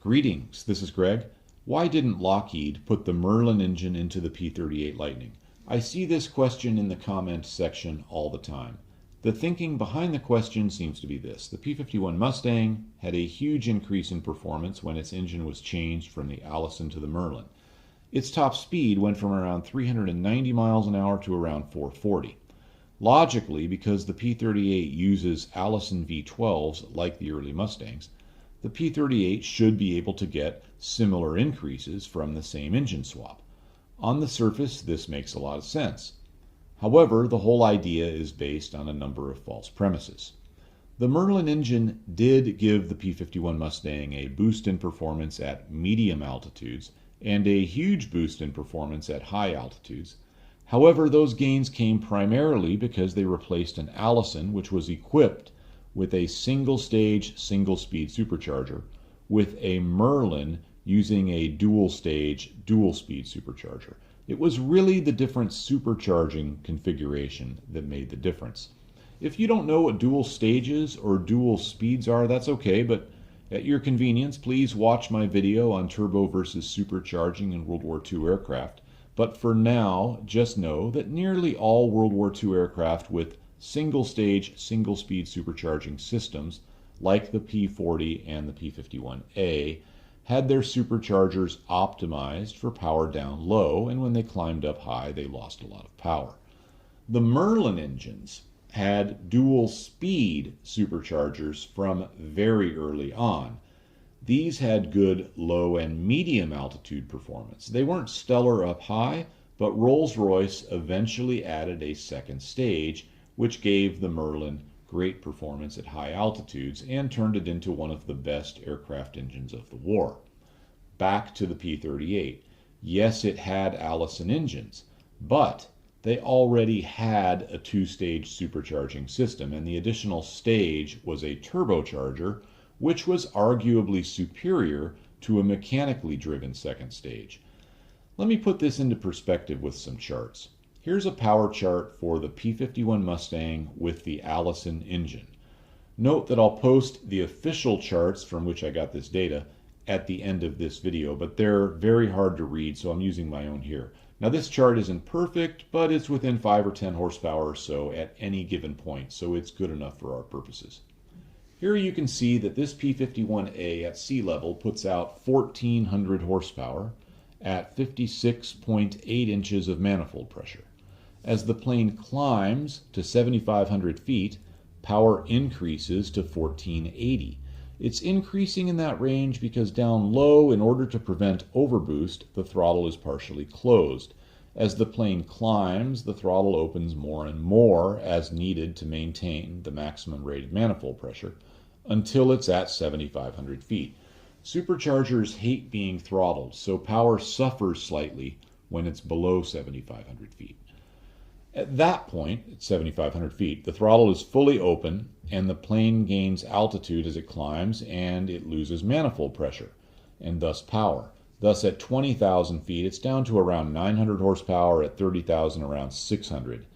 Greetings, this is Greg. Why didn't Lockheed put the Merlin engine into the P-38 Lightning? I see this question in the comments section all the time. The thinking behind the question seems to be this. The P-51 Mustang had a huge increase in performance when its engine was changed from the Allison to the Merlin. Its top speed went from around 390 miles an hour to around 440. Logically, because the P-38 uses Allison V12s like the early Mustangs, the P-38 should be able to get similar increases from the same engine swap. On the surface, this makes a lot of sense. However, the whole idea is based on a number of false premises. The Merlin engine did give the P-51 Mustang a boost in performance at medium altitudes and a huge boost in performance at high altitudes. However, those gains came primarily because they replaced an Allison which was equipped with a single-stage, single-speed supercharger with a Merlin using a dual-stage, dual-speed supercharger. It was really the different supercharging configuration that made the difference. If you don't know what dual stages or dual speeds are, that's okay, but at your convenience, please watch my video on turbo versus supercharging in World War II aircraft. But for now, just know that nearly all World War II aircraft with single-stage, single-speed supercharging systems, like the P-40 and the P-51A, had their superchargers optimized for power down low, and when they climbed up high, they lost a lot of power. The Merlin engines had dual-speed superchargers from very early on. These had good low and medium altitude performance. They weren't stellar up high, but Rolls-Royce eventually added a second stage, which gave the Merlin great performance at high altitudes and turned it into one of the best aircraft engines of the war. Back to the P-38. Yes, it had Allison engines, but they already had a two-stage supercharging system, and the additional stage was a turbocharger, which was arguably superior to a mechanically driven second stage. Let me put this into perspective with some charts. Here's a power chart for the P-51 Mustang with the Allison engine. Note that I'll post the official charts from which I got this data at the end of this video, but they're very hard to read, so I'm using my own here. Now this chart isn't perfect, but it's within 5 or 10 horsepower or so at any given point, so it's good enough for our purposes. Here you can see that this P-51A at sea level puts out 1,400 horsepower at 56.8 inches of manifold pressure. As the plane climbs to 7,500 feet, power increases to 1,480. It's increasing in that range because down low, in order to prevent overboost, the throttle is partially closed. As the plane climbs, the throttle opens more and more as needed to maintain the maximum rated manifold pressure until it's at 7,500 feet. Superchargers hate being throttled, so power suffers slightly when it's below 7,500 feet. At that point, at 7,500 feet, the throttle is fully open and the plane gains altitude as it climbs and it loses manifold pressure and thus power. Thus at 20,000 feet, it's down to around 900 horsepower, at 30,000 around 600.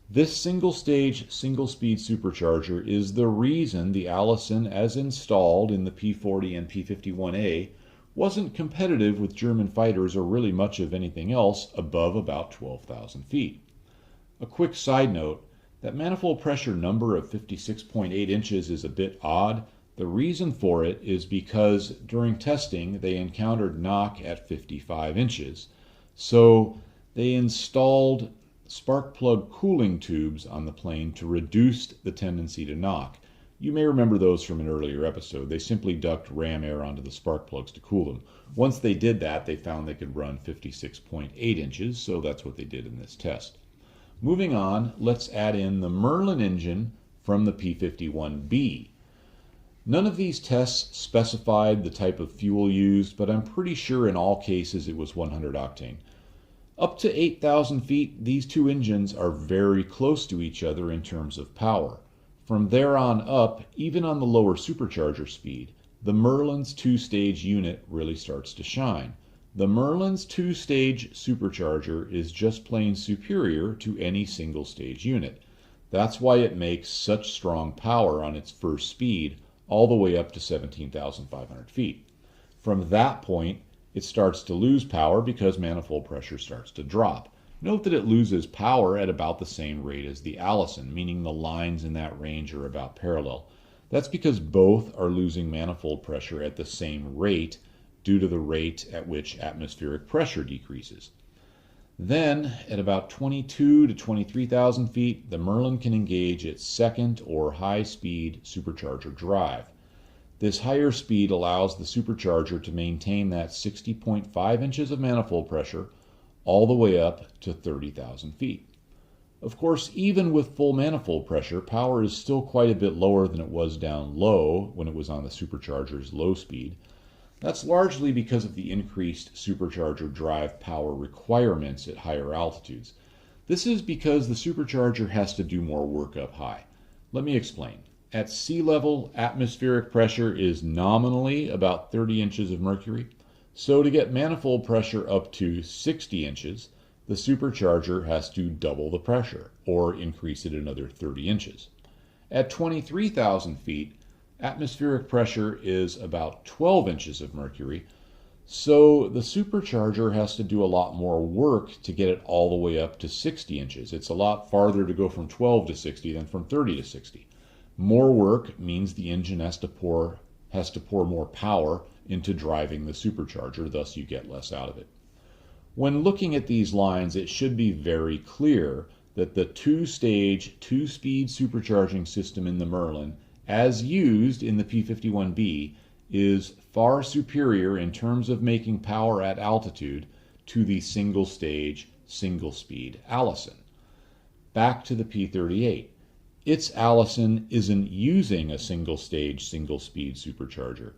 This single-stage, single-speed supercharger is the reason the Allison, as installed in the P-40 and P-51A, wasn't competitive with German fighters or really much of anything else above about 12,000 feet. A quick side note, that manifold pressure number of 56.8 inches is a bit odd. The reason for it is because during testing they encountered knock at 55 inches. So they installed spark plug cooling tubes on the plane to reduce the tendency to knock. You may remember those from an earlier episode. They simply duct ram air onto the spark plugs to cool them. Once they did that, they found they could run 56.8 inches, so that's what they did in this test. Moving on, let's add in the Merlin engine from the P-51B. None of these tests specified the type of fuel used, but I'm pretty sure in all cases it was 100 octane. Up to 8,000 feet, these two engines are very close to each other in terms of power. From there on up, even on the lower supercharger speed, the Merlin's two-stage unit really starts to shine. The Merlin's two-stage supercharger is just plain superior to any single-stage unit. That's why it makes such strong power on its first speed, all the way up to 17,500 feet. From that point, it starts to lose power because manifold pressure starts to drop. Note that it loses power at about the same rate as the Allison, meaning the lines in that range are about parallel. That's because both are losing manifold pressure at the same rate due to the rate at which atmospheric pressure decreases. Then, at about 22 to 23,000 feet, the Merlin can engage its second or high-speed supercharger drive. This higher speed allows the supercharger to maintain that 60.5 inches of manifold pressure all the way up to 30,000 feet. Of course, even with full manifold pressure, power is still quite a bit lower than it was down low when it was on the supercharger's low speed. That's largely because of the increased supercharger drive power requirements at higher altitudes. This is because the supercharger has to do more work up high. Let me explain. At sea level, atmospheric pressure is nominally about 30 inches of mercury. So to get manifold pressure up to 60 inches, the supercharger has to double the pressure, or increase it another 30 inches. At 23,000 feet, atmospheric pressure is about 12 inches of mercury, so the supercharger has to do a lot more work to get it all the way up to 60 inches. It's a lot farther to go from 12 to 60 than from 30 to 60. More work means the engine has to pour more power into driving the supercharger, thus you get less out of it. When looking at these lines, it should be very clear that the two-stage, two-speed supercharging system in the Merlin, as used in the P-51B, is far superior in terms of making power at altitude to the single-stage, single-speed Allison. Back to the P-38. Its Allison isn't using a single-stage, single-speed supercharger.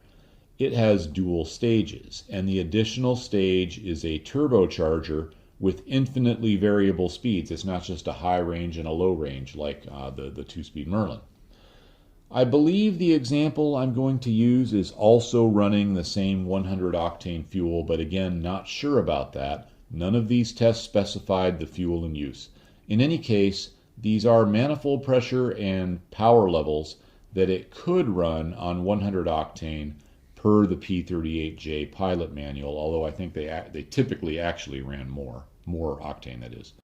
It has dual stages, and the additional stage is a turbocharger with infinitely variable speeds. It's not just a high range and a low range like the two-speed Merlin. I believe the example I'm going to use is also running the same 100 octane fuel, but again, not sure about that. None of these tests specified the fuel in use. In any case, these are manifold pressure and power levels that it could run on 100 octane per the P-38J pilot manual, although I think they typically actually ran more octane, that is.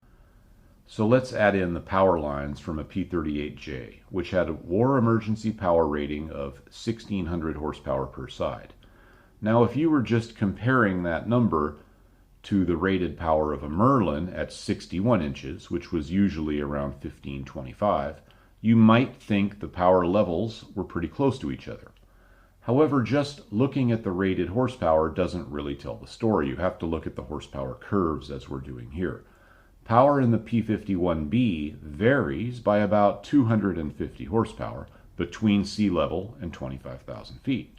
So let's add in the power lines from a P-38J, which had a war emergency power rating of 1,600 horsepower per side. Now, if you were just comparing that number to the rated power of a Merlin at 61 inches, which was usually around 1525, you might think the power levels were pretty close to each other. However, just looking at the rated horsepower doesn't really tell the story. You have to look at the horsepower curves as we're doing here. Power in the P-51B varies by about 250 horsepower between sea level and 25,000 feet.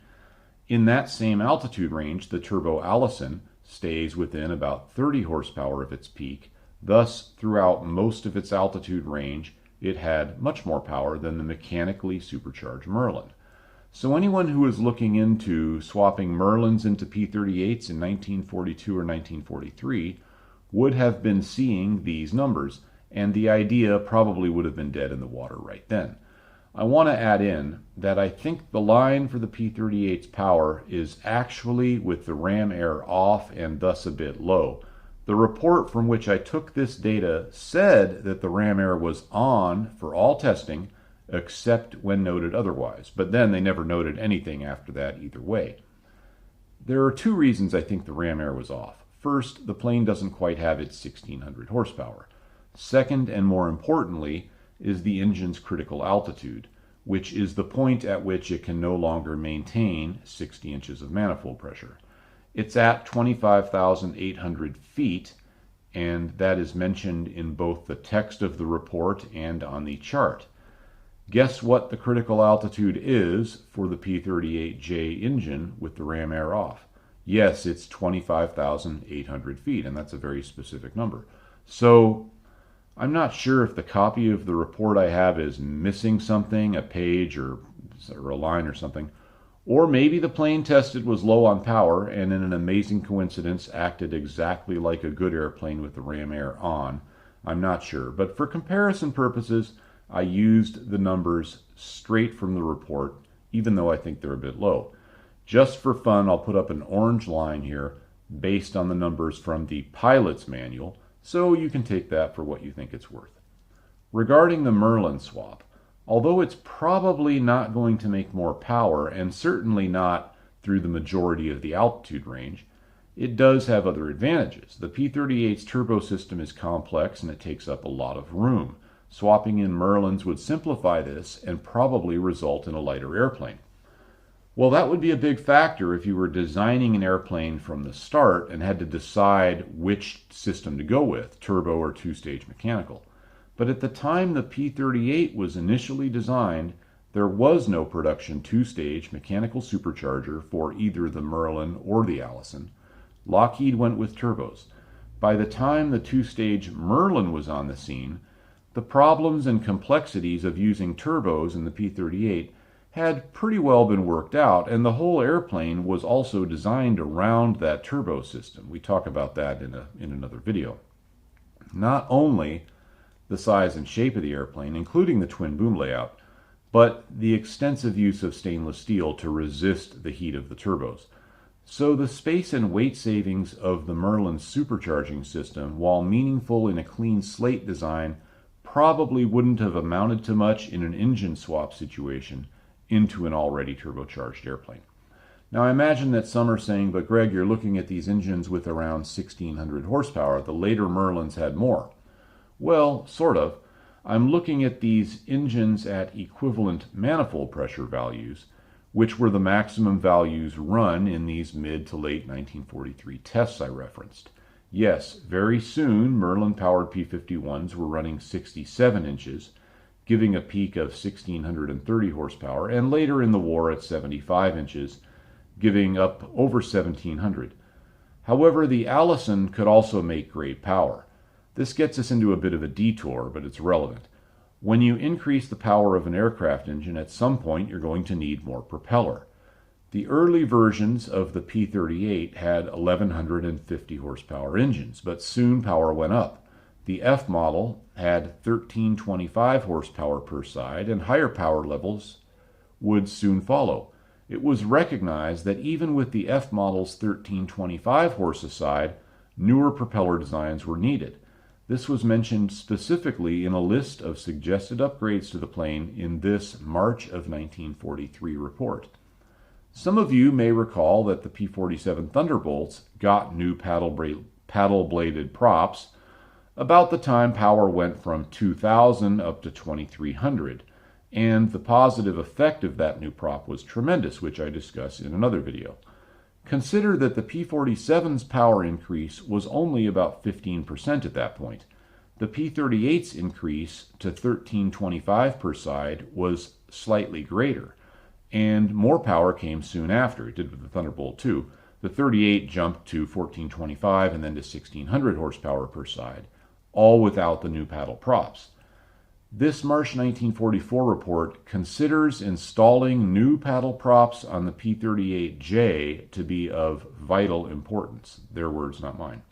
In that same altitude range, the Turbo Allison stays within about 30 horsepower of its peak. Thus, throughout most of its altitude range, it had much more power than the mechanically supercharged Merlin. So anyone who is looking into swapping Merlins into P-38s in 1942 or 1943 would have been seeing these numbers, and the idea probably would have been dead in the water right then. I want to add in that I think the line for the P-38's power is actually with the ram air off and thus a bit low. The report from which I took this data said that the ram air was on for all testing except when noted otherwise, but then they never noted anything after that either way. There are two reasons I think the ram air was off. First, the plane doesn't quite have its 1,600 horsepower. Second, and more importantly, is the engine's critical altitude, which is the point at which it can no longer maintain 60 inches of manifold pressure. It's at 25,800 feet, and that is mentioned in both the text of the report and on the chart. Guess what the critical altitude is for the P-38J engine with the ram air off? Yes, it's 25,800 feet, and that's a very specific number. So I'm not sure if the copy of the report I have is missing something, a page or a line or something, or maybe the plane tested was low on power and in an amazing coincidence acted exactly like a good airplane with the ram air on. I'm not sure, but for comparison purposes, I used the numbers straight from the report, even though I think they're a bit low. Just for fun, I'll put up an orange line here based on the numbers from the pilot's manual, so you can take that for what you think it's worth. Regarding the Merlin swap, although it's probably not going to make more power, and certainly not through the majority of the altitude range, it does have other advantages. The P-38's turbo system is complex and it takes up a lot of room. Swapping in Merlins would simplify this and probably result in a lighter airplane. Well, that would be a big factor if you were designing an airplane from the start and had to decide which system to go with, turbo or two-stage mechanical. But at the time the P-38 was initially designed, there was no production two-stage mechanical supercharger for either the Merlin or the Allison. Lockheed went with turbos. By the time the two-stage Merlin was on the scene, the problems and complexities of using turbos in the P-38 had pretty well been worked out, and the whole airplane was also designed around that turbo system. We talk about that in another video. Not only the size and shape of the airplane, including the twin boom layout, but the extensive use of stainless steel to resist the heat of the turbos. So the space and weight savings of the Merlin supercharging system, while meaningful in a clean slate design, probably wouldn't have amounted to much in an engine swap situation into an already turbocharged airplane. Now I imagine that some are saying, but Greg, you're looking at these engines with around 1,600 horsepower. The later Merlins had more. Well, sort of. I'm looking at these engines at equivalent manifold pressure values, which were the maximum values run in these mid to late 1943 tests I referenced. Yes, very soon Merlin-powered P-51s were running 67 inches, giving a peak of 1,630 horsepower, and later in the war at 75 inches, giving up over 1,700. However, the Allison could also make great power. This gets us into a bit of a detour, but it's relevant. When you increase the power of an aircraft engine, at some point you're going to need more propeller. The early versions of the P-38 had 1,150 horsepower engines, but soon power went up. The F model had 1,325 horsepower per side, and higher power levels would soon follow. It was recognized that even with the F model's 1,325 horse a side, newer propeller designs were needed. This was mentioned specifically in a list of suggested upgrades to the plane in this March of 1943 report. Some of you may recall that the P-47 Thunderbolts got new paddle-bladed props about the time power went from 2,000 up to 2,300, and the positive effect of that new prop was tremendous, which I discuss in another video. Consider that the P-47's power increase was only about 15% at that point. The P-38's increase to 1,325 per side was slightly greater, and more power came soon after. It did with the Thunderbolt too. The 38 jumped to 1,425 and then to 1,600 horsepower per side, all without the new paddle props. This March 1944 report considers installing new paddle props on the P-38J to be of vital importance. Their words, not mine.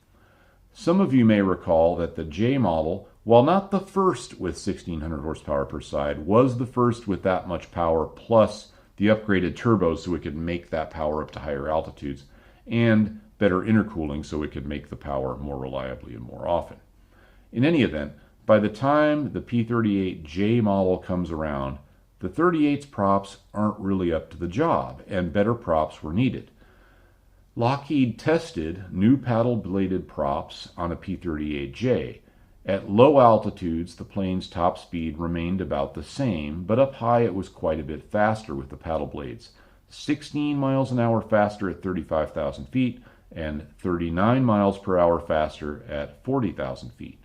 Some of you may recall that the J model, while not the first with 1,600 horsepower per side, was the first with that much power plus the upgraded turbos so it could make that power up to higher altitudes, and better intercooling so it could make the power more reliably and more often. In any event, by the time the P-38J model comes around, the 38's props aren't really up to the job, and better props were needed. Lockheed tested new paddle-bladed props on a P-38J. At low altitudes, the plane's top speed remained about the same, but up high it was quite a bit faster with the paddle blades. 16 miles an hour faster at 35,000 feet, and 39 miles per hour faster at 40,000 feet.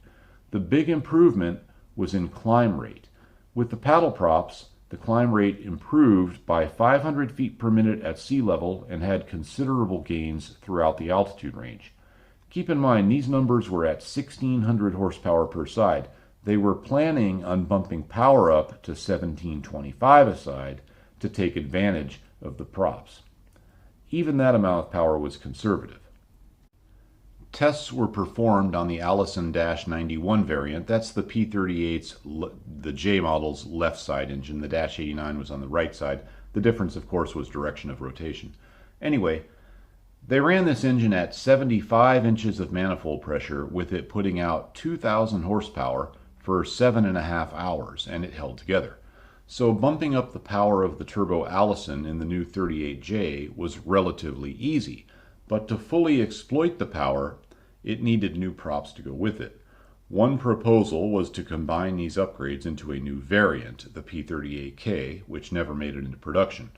The big improvement was in climb rate. With the paddle props, the climb rate improved by 500 feet per minute at sea level and had considerable gains throughout the altitude range. Keep in mind, these numbers were at 1,600 horsepower per side. They were planning on bumping power up to 1,725 a side to take advantage of the props. Even that amount of power was conservative. Tests were performed on the Allison-91 variant. That's the P-38's, the J model's left side engine. The -89 was on the right side. The difference, of course, was direction of rotation. Anyway, they ran this engine at 75 inches of manifold pressure, with it putting out 2,000 horsepower for 7.5 hours, and it held together. So bumping up the power of the turbo Allison in the new 38J was relatively easy, but to fully exploit the power, it needed new props to go with it. One proposal was to combine these upgrades into a new variant, the P-38K, which never made it into production.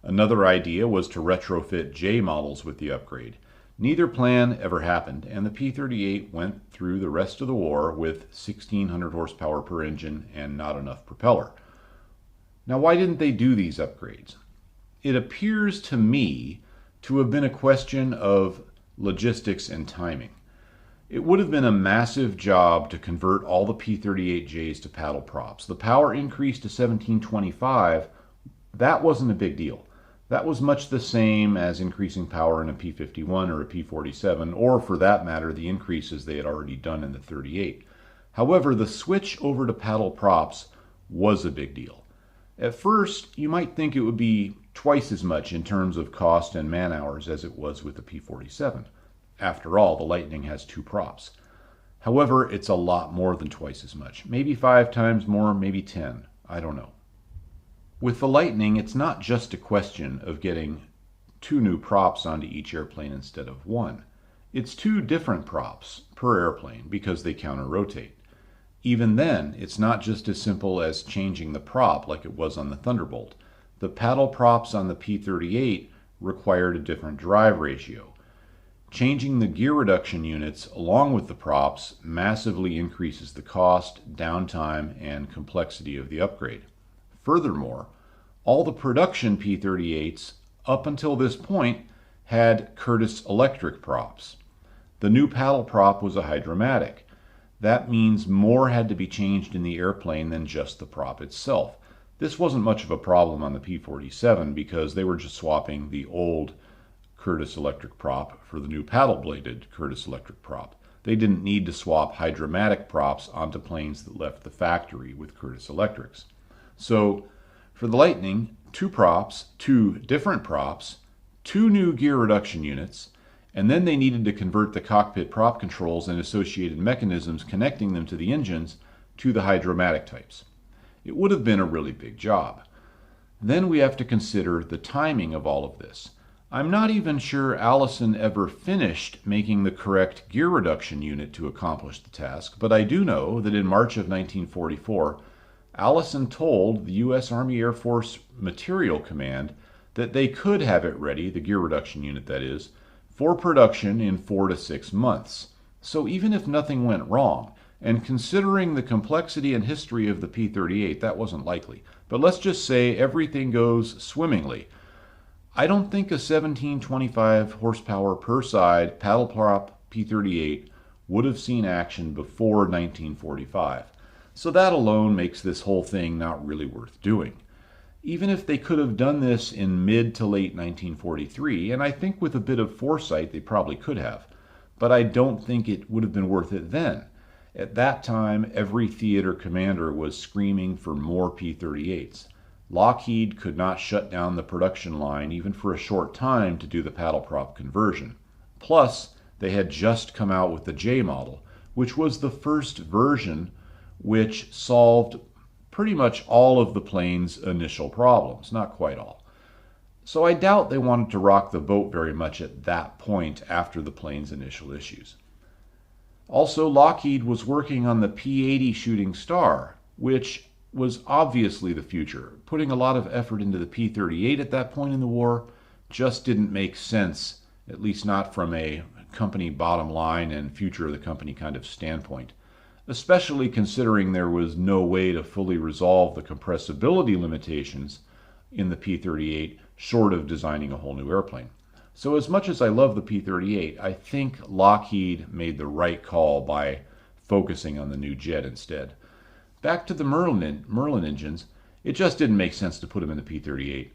Another idea was to retrofit J models with the upgrade. Neither plan ever happened, and the P-38 went through the rest of the war with 1,600 horsepower per engine and not enough propeller. Now, why didn't they do these upgrades? It appears to me to have been a question of logistics and timing. It would have been a massive job to convert all the P-38Js to paddle props. The power increase to 1725, that wasn't a big deal. That was much the same as increasing power in a P-51 or a P-47, or for that matter, the increases they had already done in the 38. However, the switch over to paddle props was a big deal. At first, you might think it would be twice as much in terms of cost and man hours as it was with the P-47. After all, the Lightning has 2 props. However, it's a lot more than twice as much. Maybe 5 times more, maybe 10. I don't know. With the Lightning, it's not just a question of getting 2 new props onto each airplane instead of 1. It's 2 different props per airplane because they counter-rotate. Even then, it's not just as simple as changing the prop like it was on the Thunderbolt. The paddle props on the P-38 required a different drive ratio. Changing the gear reduction units along with the props massively increases the cost, downtime, and complexity of the upgrade. Furthermore, all the production P-38s up until this point had Curtiss electric props. The new paddle prop was a hydromatic. That means more had to be changed in the airplane than just the prop itself. This wasn't much of a problem on the P-47 because they were just swapping the old Curtiss electric prop for the new paddle-bladed Curtiss electric prop. They didn't need to swap hydromatic props onto planes that left the factory with Curtiss electrics. So for the Lightning, 2 props, 2 different props, 2 new gear reduction units, and then they needed to convert the cockpit prop controls and associated mechanisms connecting them to the engines to the hydromatic types. It would have been a really big job. Then we have to consider the timing of all of this. I'm not even sure Allison ever finished making the correct gear reduction unit to accomplish the task, but I do know that in March of 1944, Allison told the U.S. Army Air Force Material Command that they could have it ready, the gear reduction unit that is, for production in 4 to 6 months. So even if nothing went wrong, and considering the complexity and history of the P-38, that wasn't likely. But let's just say everything goes swimmingly. I don't think a 1725 horsepower per side paddle prop P-38 would have seen action before 1945. So that alone makes this whole thing not really worth doing. Even if they could have done this in mid to late 1943, and I think with a bit of foresight they probably could have, but I don't think it would have been worth it then. At that time, every theater commander was screaming for more P-38s. Lockheed could not shut down the production line even for a short time to do the paddle prop conversion. Plus, they had just come out with the J model, which was the first version which solved pretty much all of the plane's initial problems, not quite all. So I doubt they wanted to rock the boat very much at that point after the plane's initial issues. Also, Lockheed was working on the P-80 Shooting Star, which was obviously the future. Putting a lot of effort into the P-38 at that point in the war just didn't make sense, at least not from a company bottom line and future of the company kind of standpoint, especially considering there was no way to fully resolve the compressibility limitations in the P-38 short of designing a whole new airplane. So as much as I love the P-38, I think Lockheed made the right call by focusing on the new jet instead. Back to the Merlin engines, it just didn't make sense to put them in the P-38.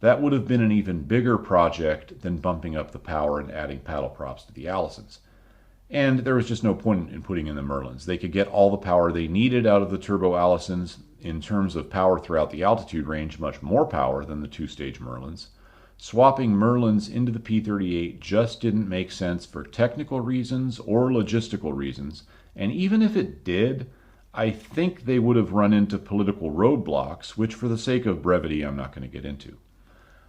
That would have been an even bigger project than bumping up the power and adding paddle props to the Allisons. And there was just no point in putting in the Merlins. They could get all the power they needed out of the turbo Allisons in terms of power throughout the altitude range, much more power than the 2-stage Merlins. Swapping Merlins into the P-38 just didn't make sense for technical reasons or logistical reasons, and even if it did, I think they would have run into political roadblocks, which for the sake of brevity I'm not going to get into.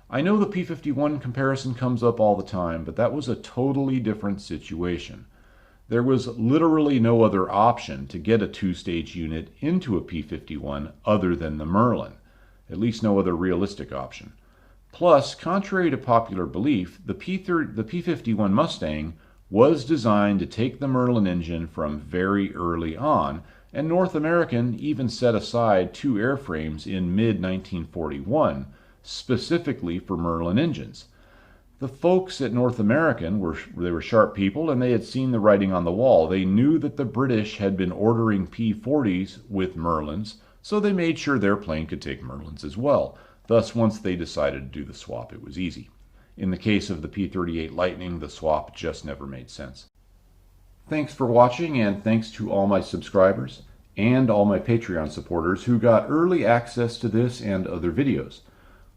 I know the P-51 comparison comes up all the time, but that was a totally different situation. There was literally no other option to get a two-stage unit into a P-51 other than the Merlin, at least no other realistic option. Plus, contrary to popular belief, the P-51 Mustang was designed to take the Merlin engine from very early on, and North American even set aside 2 airframes in mid-1941 specifically for Merlin engines. The folks at North American were sharp people, and they had seen the writing on the wall. They knew that the British had been ordering P-40s with Merlins, so they made sure their plane could take Merlins as well. Thus, once they decided to do the swap, it was easy. In the case of the P-38 Lightning, the swap just never made sense. Thanks for watching, and thanks to all my subscribers and all my Patreon supporters who got early access to this and other videos.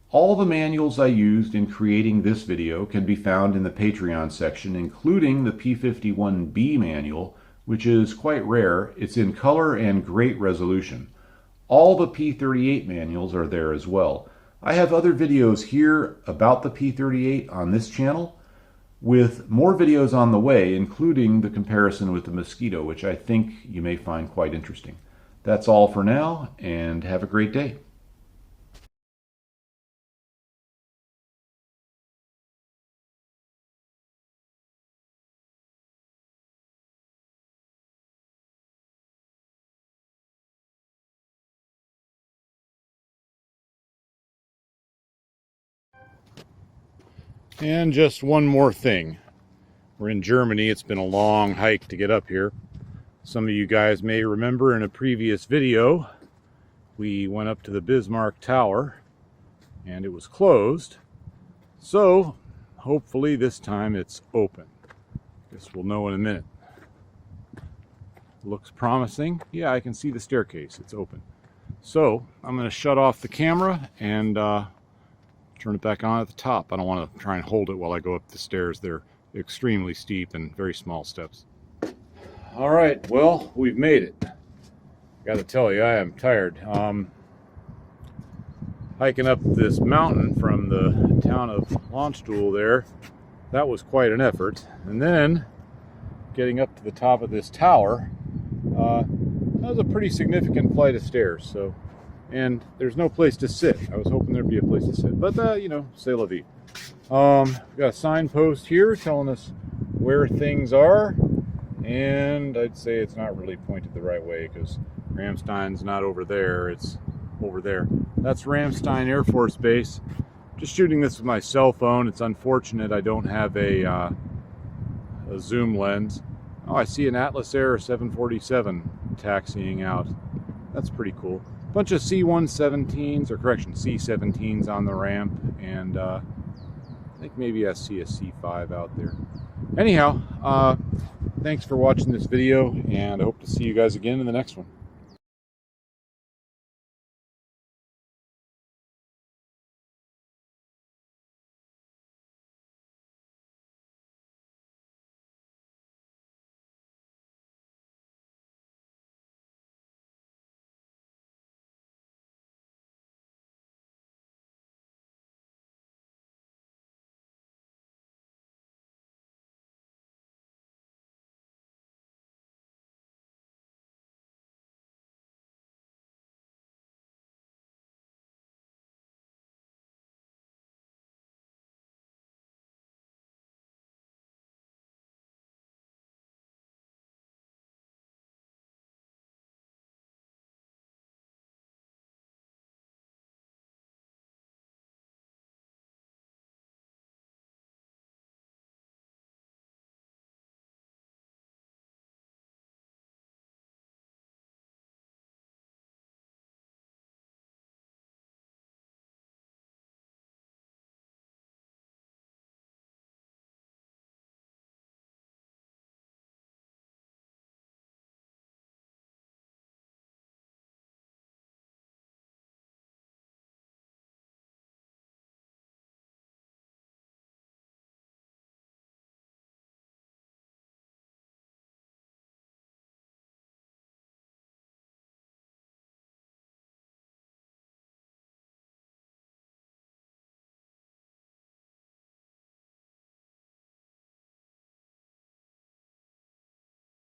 All the manuals I used in creating this video can be found in the Patreon section, including the P-51B manual, which is quite rare. It's in color and great resolution. All the P-38 manuals are there as well. I have other videos here about the P-38 on this channel, with more videos on the way, including the comparison with the Mosquito, which I think you may find quite interesting. That's all for now, and have a great day. And just one more thing. We're in Germany. It's been a long hike to get up here. Some of you guys may remember in a previous video, we went up to the Bismarck Tower and it was closed. So hopefully this time it's open. Guess we'll know in a minute. Looks promising. Yeah, I can see the staircase. It's open. So I'm going to shut off the camera and turn it back on at the top. I don't want to try and hold it while I go up the stairs. They're extremely steep and very small steps. All right, well, we've made it. Got to tell you, I am tired. Hiking up this mountain from the town of Landstuhl there, that was quite an effort. And then getting up to the top of this tower, that was a pretty significant flight of stairs. So. And there's no place to sit. I was hoping there'd be a place to sit, but you know, c'est la vie. We've got a signpost here telling us where things are, and I'd say it's not really pointed the right way because Ramstein's not over there, it's over there. That's Ramstein Air Force Base. Just shooting this with my cell phone. It's unfortunate I don't have a zoom lens. Oh, I see an Atlas Air 747 taxiing out. That's pretty cool. Bunch of C-117s, or correction, C-17s on the ramp, and I think maybe I see a C-5 out there. Anyhow, thanks for watching this video, and I hope to see you guys again in the next one.